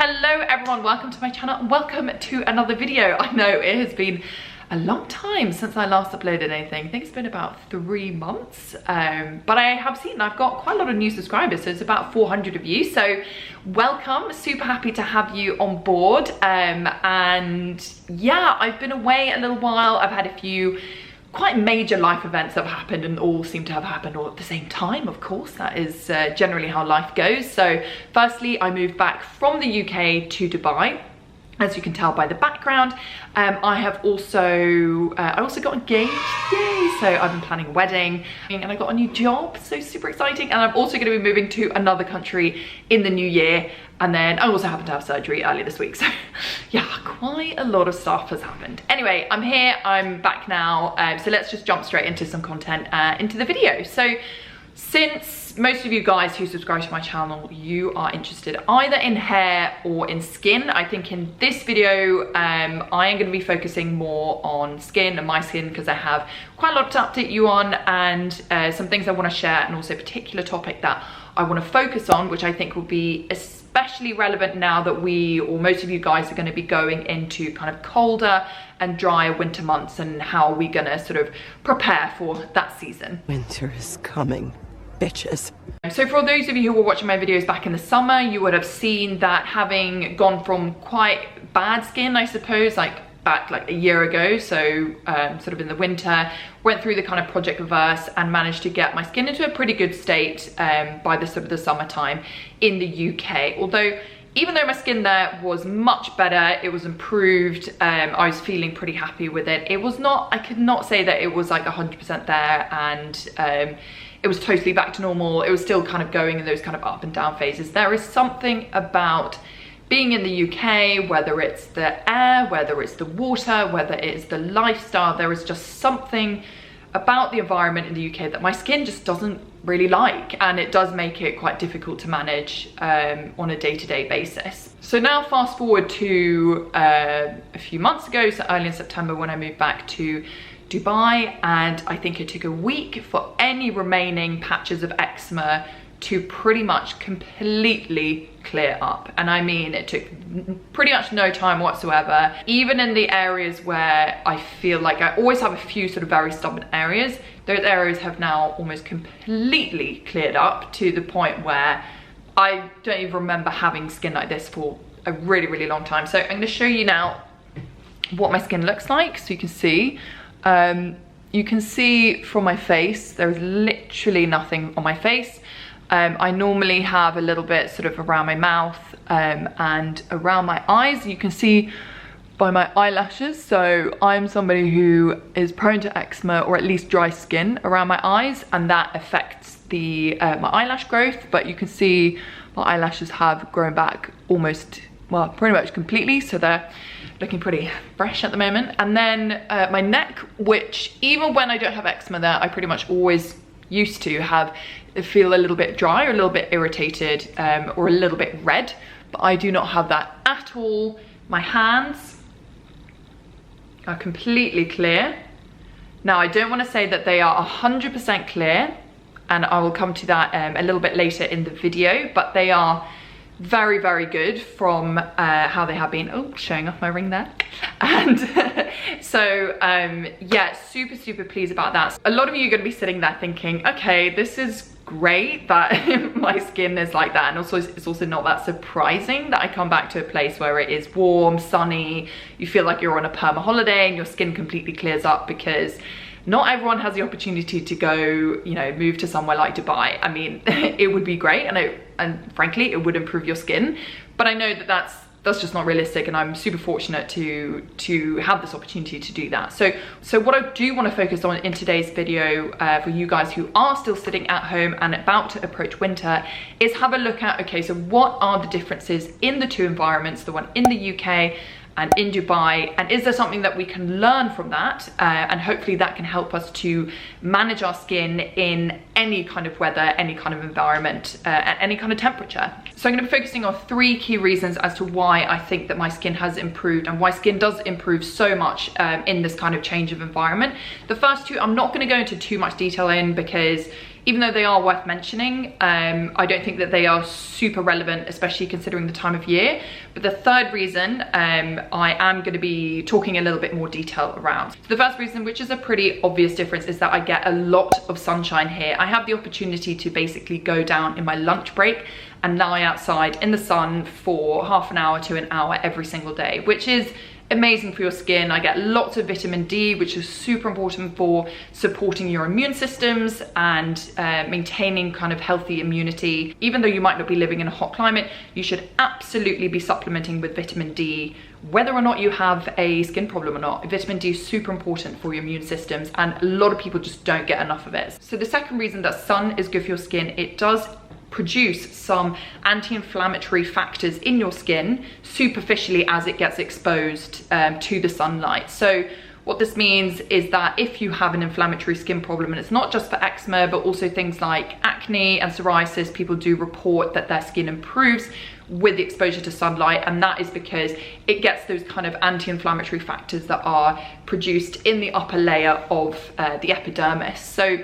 Hello everyone, welcome to my channel and welcome to another video. I know it has been a long time since I last uploaded anything. I think it's been about 3 months, but I have seen I've got quite a lot of new subscribers, so it's about 400 of you, so welcome. Super happy to have you on board. And yeah, I've been away a little while. I've had a few quite major life events that have happened, and all seem to have happened all at the same time. Of course, that is generally how life goes. So firstly, I moved back from the UK to Dubai, as you can tell by the background. I also got engaged, yay! So I've been planning a wedding, and I got a new job, so super exciting. And I'm also going to be moving to another country in the new year, and then I also happened to have surgery earlier this week. So yeah, quite a lot of stuff has happened. Anyway, I'm here, I'm back now, so let's just jump straight into some content into the video. So since most of you guys who subscribe to my channel, you are interested either in hair or in skin, I think in this video I am going to be focusing more on skin and my skin, because I have quite a lot to update you on, and some things I want to share, and also a particular topic that I want to focus on, which I think will be especially relevant now that we, or most of you guys, are going to be going into kind of colder and drier winter months, and how we're going to sort of prepare for that season. Winter is coming, bitches. So for those of you who were watching my videos back in the summer, you would have seen that having gone from quite bad skin, I suppose, back like a year ago, so sort of in the winter, went through the kind of Project Reverse and managed to get my skin into a pretty good state by the sort of the summertime in the UK. Although even though my skin there was much better, it was improved, I was feeling pretty happy with it. It was not, I could not say that it was like 100% there, and it was totally back to normal. It was still kind of going in those kind of up and down phases. There is something about being in the UK, whether it's the air, whether it's the water, whether it's the lifestyle, there is just something about the environment in the UK that my skin just doesn't really like, and it does make it quite difficult to manage on a day-to-day basis. So now fast forward to a few months ago, so early in September, when I moved back to Dubai, and I think it took a week for any remaining patches of eczema to pretty much completely clear up. And I mean, it took pretty much no time whatsoever. Even in the areas where I feel like I always have a few sort of very stubborn areas, those areas have now almost completely cleared up, to the point where I don't even remember having skin like this for a really, really long time. So I'm going to show you now what my skin looks like, so you can see. You can see from my face, there is literally nothing on my face. I normally have a little bit sort of around my mouth and around my eyes. You can see by my eyelashes. So I'm somebody who is prone to eczema, or at least dry skin around my eyes, and that affects the my eyelash growth. But you can see my eyelashes have grown back almost, well, pretty much completely. So they're looking pretty fresh at the moment. And then my neck, which even when I don't have eczema there, I pretty much always used to feel a little bit dry, or a little bit irritated, or a little bit red, but I do not have that at all. My hands are completely clear. Now, I don't want to say that they are 100% clear, and I will come to that a little bit later in the video, but they are very, very good from how they have been. Oh, showing off my ring there. And so yeah, super pleased about that. A lot of you are going to be sitting there thinking, okay, this is great that my skin is like that, and also it's also not that surprising that I come back to a place where it is warm, sunny, you feel like you're on a perma holiday, and your skin completely clears up, because not everyone has the opportunity to go, you know, move to somewhere like Dubai. I mean, it would be great, and frankly, it would improve your skin. But I know that that's just not realistic, and I'm super fortunate to have this opportunity to do that. So what I do want to focus on in today's video, for you guys who are still sitting at home and about to approach winter, is have a look at, okay, so what are the differences in the two environments, the one in the UK and in Dubai, and is there something that we can learn from that, and hopefully that can help us to manage our skin in any kind of weather, any kind of environment, at any kind of temperature. So I'm going to be focusing on 3 key reasons as to why I think that my skin has improved, and why skin does improve so much in this kind of change of environment. The first 2 I'm not going to go into too much detail in, because even though they are worth mentioning, I don't think that they are super relevant, especially considering the time of year. But the third reason I am going to be talking a little bit more detail around. So the first reason, which is a pretty obvious difference, is that I get a lot of sunshine here. I have the opportunity to basically go down in my lunch break and lie outside in the sun for half an hour to an hour every single day, which is amazing for your skin. I get lots of vitamin D, which is super important for supporting your immune systems and maintaining kind of healthy immunity. Even though you might not be living in a hot climate, you should absolutely be supplementing with vitamin D, whether or not you have a skin problem or not. Vitamin D is super important for your immune systems, and a lot of people just don't get enough of it. So the second reason that sun is good for your skin, it does produce some anti-inflammatory factors in your skin superficially as it gets exposed to the sunlight. So what this means is that if you have an inflammatory skin problem, and it's not just for eczema, but also things like acne and psoriasis, people do report that their skin improves with the exposure to sunlight, and that is because it gets those kind of anti-inflammatory factors that are produced in the upper layer of the epidermis. So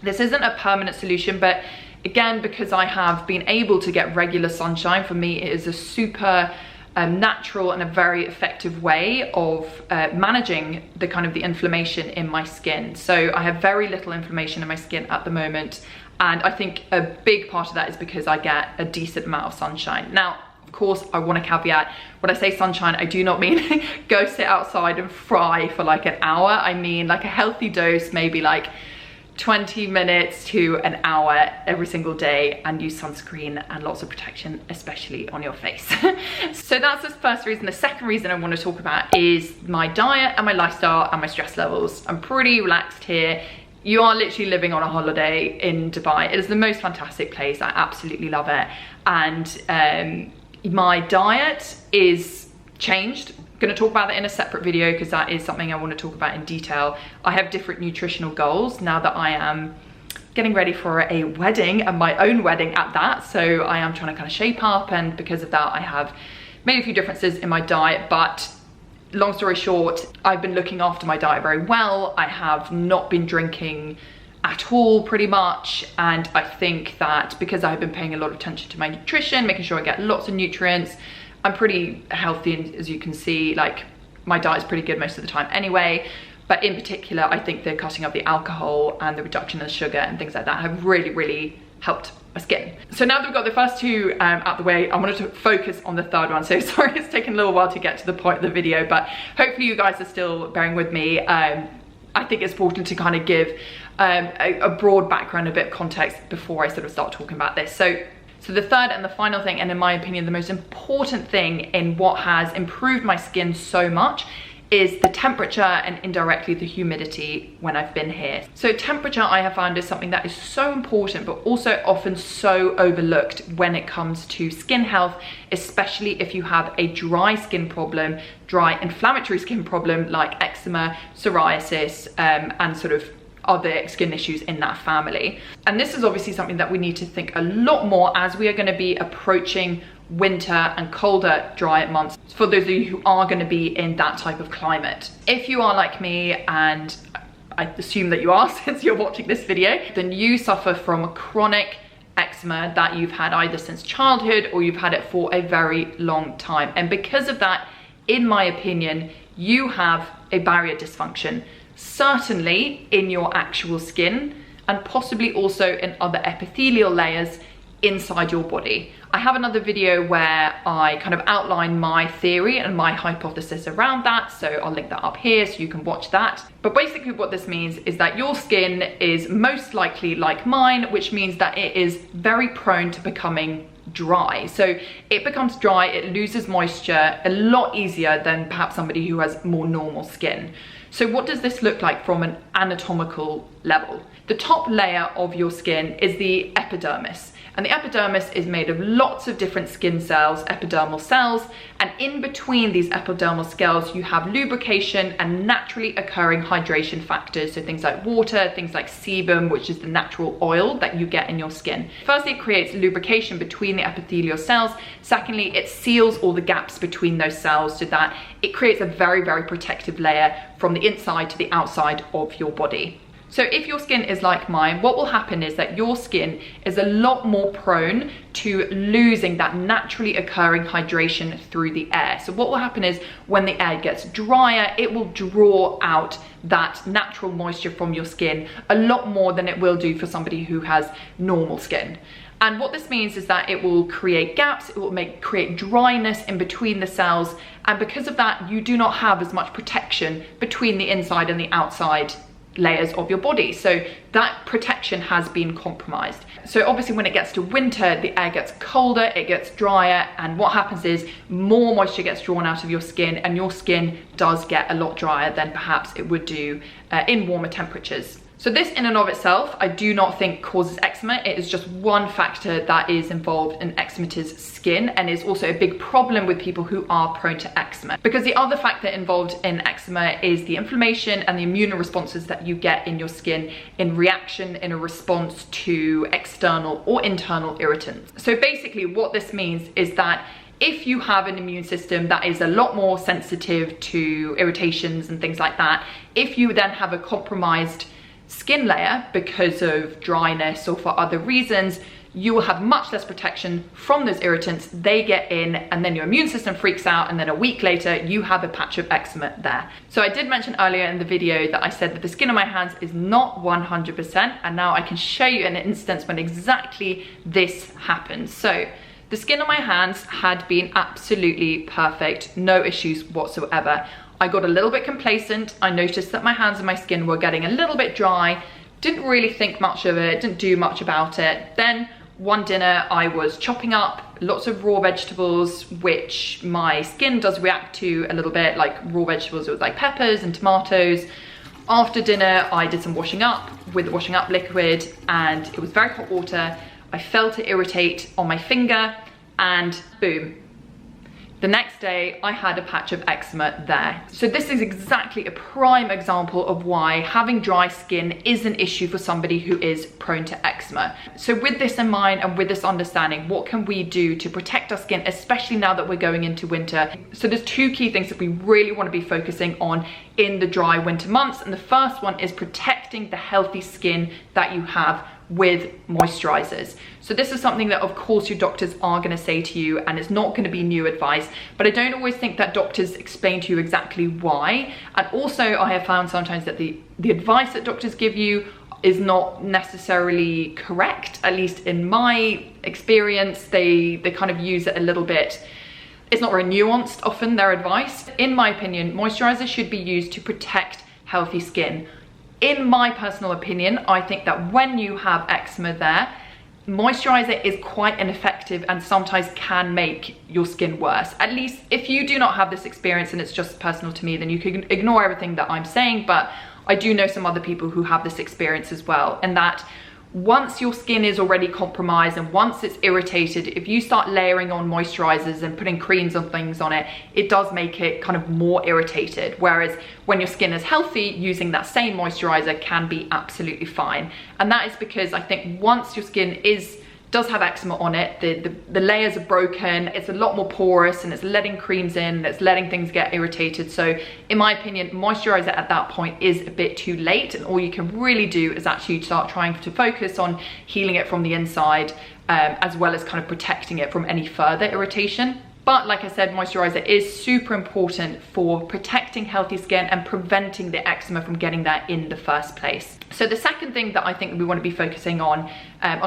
this isn't a permanent solution, but again, because I have been able to get regular sunshine, for me it is a super natural and a very effective way of managing the kind of the inflammation in my skin. So I have very little inflammation in my skin at the moment, and I think a big part of that is because I get a decent amount of sunshine. Now, of course, I want to caveat, when I say sunshine, I do not mean go sit outside and fry for like an hour. I mean like a healthy dose, maybe like 20 minutes to an hour every single day, and use sunscreen and lots of protection, especially on your face. So that's the first reason. The second reason I want to talk about is my diet and my lifestyle and my stress levels. I'm pretty relaxed here. You are literally living on a holiday in Dubai. It is the most fantastic place. I absolutely love it. And my diet is changed. Going to talk about that in a separate video because that is something I want to talk about in detail. I have different nutritional goals now that I am getting ready for a wedding, and my own wedding at that. So I am trying to kind of shape up, and because of that I have made a few differences in my diet. But long story short, I've been looking after my diet very well. I have not been drinking at all pretty much, and I think that because I have been paying a lot of attention to my nutrition, making sure I get lots of nutrients, I'm pretty healthy, and as you can see, like my diet's pretty good most of the time anyway. But in particular, I think the cutting of the alcohol and the reduction of the sugar and things like that have really helped my skin. So now that we've got the first two out the way, I wanted to focus on the third one. So sorry it's taken a little while to get to the point of the video, but hopefully you guys are still bearing with me. I think it's important to kind of give a broad background, a bit of context before I sort of start talking about this. So the third and the final thing, and in my opinion the most important thing in what has improved my skin so much, is the temperature and indirectly the humidity when I've been here. So temperature, I have found, is something that is so important but also often so overlooked when it comes to skin health, especially if you have a dry skin problem, dry inflammatory skin problem like eczema, psoriasis, and sort of other skin issues in that family. And this is obviously something that we need to think a lot more as we are going to be approaching winter and colder, drier months for those of you who are going to be in that type of climate. If you are like me, and I assume that you are since you're watching this video, then you suffer from a chronic eczema that you've had either since childhood or you've had it for a very long time. And because of that, in my opinion, you have a barrier dysfunction, certainly in your actual skin and possibly also in other epithelial layers inside your body. I have another video where I kind of outline my theory and my hypothesis around that, so I'll link that up here so you can watch that. But basically what this means is that your skin is most likely like mine, which means that it is very prone to becoming dry. So it becomes dry, it loses moisture a lot easier than perhaps somebody who has more normal skin. So what does this look like from an anatomical level? The top layer of your skin is the epidermis. And the epidermis is made of lots of different skin cells, epidermal cells, and in between these epidermal cells you have lubrication and naturally occurring hydration factors, so things like water, things like sebum, which is the natural oil that you get in your skin. Firstly, it creates lubrication between the epithelial cells. Secondly, it seals all the gaps between those cells so that it creates a very protective layer from the inside to the outside of your body. So if your skin is like mine, what will happen is that your skin is a lot more prone to losing that naturally occurring hydration through the air. So what will happen is when the air gets drier, it will draw out that natural moisture from your skin a lot more than it will do for somebody who has normal skin. And what this means is that it will create gaps, it will create dryness in between the cells, and because of that, you do not have as much protection between the inside and the outside layers of your body. So that protection has been compromised. So obviously when it gets to winter, the air gets colder, it gets drier, and what happens is more moisture gets drawn out of your skin, and your skin does get a lot drier than perhaps it would do in warmer temperatures. So this in and of itself, I do not think causes eczema. It is just one factor that is involved in eczematous skin, and is also a big problem with people who are prone to eczema. Because the other factor involved in eczema is the inflammation and the immune responses that you get in your skin in reaction, in a response to external or internal irritants. So basically what this means is that if you have an immune system that is a lot more sensitive to irritations and things like that, if you then have a compromised skin layer because of dryness or for other reasons, you will have much less protection from those irritants. They get in, and then your immune system freaks out, and then a week later you have a patch of eczema there. So I did mention earlier in the video that I said that the skin on my hands is not 100%, and now I can show you an instance when exactly this happens. So the skin on my hands had been absolutely perfect, no issues whatsoever. I got a little bit complacent. I noticed that my hands and my skin were getting a little bit dry. Didn't really think much of it, didn't do much about it. Then one dinner I was chopping up lots of raw vegetables, which my skin does react to a little bit, like raw vegetables with like peppers and tomatoes. After dinner, I did some washing up with the washing up liquid, and it was very hot water. I felt it irritate on my finger, and boom. The next day, I had a patch of eczema there. So this is exactly a prime example of why having dry skin is an issue for somebody who is prone to eczema. So with this in mind and with this understanding, what can we do to protect our skin, especially now that we're going into winter? So there's two key things that we really want to be focusing on in the dry winter months. And the first one is protecting the healthy skin that you have with moisturizers. So this is something that of course your doctors are going to say to you, and it's not going to be new advice, but I don't always think that doctors explain to you exactly why. And also I have found sometimes that the advice that doctors give you is not necessarily correct, at least in my experience. They kind of use it a little bit. It's not very nuanced often, their advice. In my opinion, moisturizers should be used to protect healthy skin. In my personal opinion, I think that when you have eczema there, moisturizer is quite ineffective and sometimes can make your skin worse. At least if you do not have this experience and it's just personal to me, then you can ignore everything that I'm saying, but I do know some other people who have this experience as well, and that once your skin is already compromised and once it's irritated, if you start layering on moisturizers and putting creams and things on it, it does make it kind of more irritated. Whereas when your skin is healthy, using that same moisturizer can be absolutely fine. And that is because I think once your skin does have eczema on it, the layers are broken, it's a lot more porous, and it's letting creams in, it's letting things get irritated. So in my opinion, moisturizer at that point is a bit too late, and all you can really do is actually start trying to focus on healing it from the inside, as well as kind of protecting it from any further irritation. But like I said, moisturizer is super important for protecting healthy skin and preventing the eczema from getting there in the first place. So the second thing that I think we want to be focusing on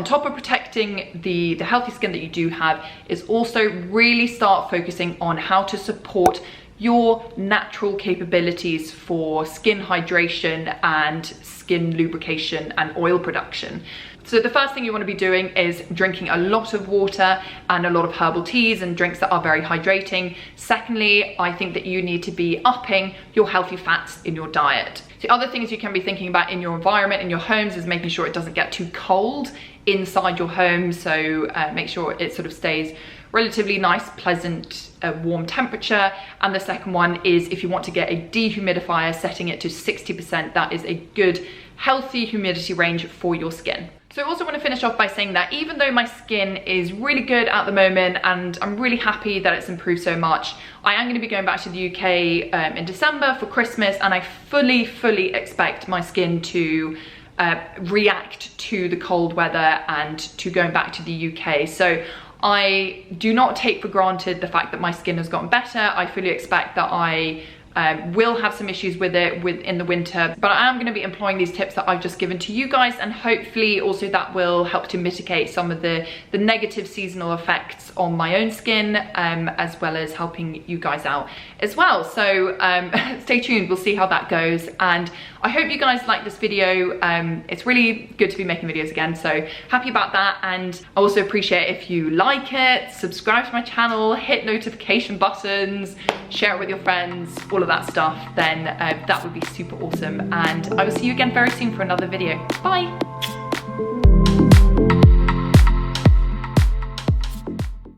top of protecting the healthy skin that you do have, is also really start focusing on how to support your natural capabilities for skin hydration and skin lubrication and oil production. So the first thing you want to be doing is drinking a lot of water and a lot of herbal teas and drinks that are very hydrating. Secondly, I think that you need to be upping your healthy fats in your diet. The other things you can be thinking about in your environment, in your homes, is making sure it doesn't get too cold inside your home. So make sure it sort of stays relatively nice, pleasant, warm temperature. And the second one is, if you want to get a dehumidifier, setting it to 60%, that is a good healthy humidity range for your skin. So I also want to finish off by saying that even though my skin is really good at the moment and I'm really happy that it's improved so much, I am going to be going back to the UK in December for Christmas, and I fully expect my skin to react to the cold weather and to going back to the UK. So I do not take for granted the fact that my skin has gotten better. I fully expect that I will have some issues with it in the winter, but I am going to be employing these tips that I've just given to you guys, and hopefully also that will help to mitigate some of the negative seasonal effects on my own skin, as well as helping you guys out as well. So stay tuned, we'll see how that goes, and I hope you guys like this video. It's really good to be making videos again, so happy about that. And I also appreciate if you like it, subscribe to my channel, hit notification buttons, share it with your friends, all of that stuff, then that would be super awesome. And I will see you again very soon for another video. Bye.